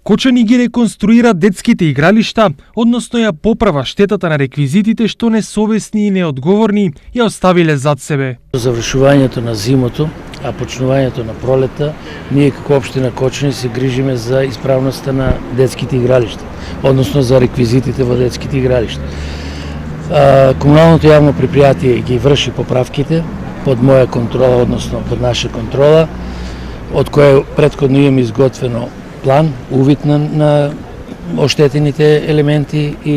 Кочани ги реконструира детските игралишта, односно ја поправа штетата на реквизитите што несовесни и неодговорни ја оставиле зад себе. Завршувањето на зимото, а почнувањето на пролета, ние како општина Кочани се грижиме за исправноста на детските игралишта, односно за реквизитите во детските игралишта. Комуналното јавно предпријатие ги врши поправките под моја контрола, односно под наша контрола, од која претходно имаме изготвено план, увид на оштетените елементи и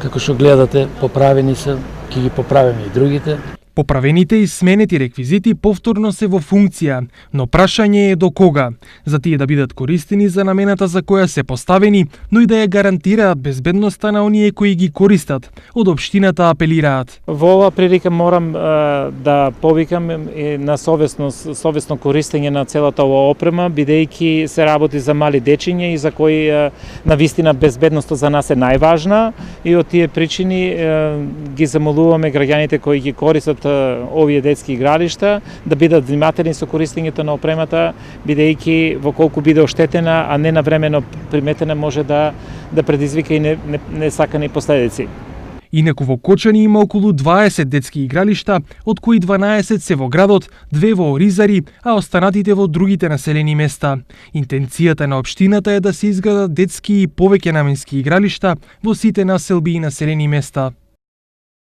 како што гледате, поправени се, ќе ги поправиме и другите. Поправените и сменети реквизити повторно се во функција, но прашање е до кога, за тие да бидат користени за намената за која се поставени, но и да ја гарантираат безбедноста на оние кои ги користат, од општината апелираат. Во оваа прилика морам да повикам на совесно користење на целата оваа опрема, бидејќи се работи за мали дечиња и за кои навистина безбедноста за нас е најважна, и од тие причини ги замолуваме граѓаните кои ги користат овие детски игралишта да бидат внимателни со користењето на опремата, бидејќи во колку биде оштетена, а не навремено приметена, може да предизвика и несакани последици. Инаку во Кочани има околу 20 детски игралишта, од кои 12 се во градот, 2 во Оризари, а останатите во другите населени места. Интенцијата на општината е да се изградат детски и повеќе наменски игралишта во сите населби и населени места.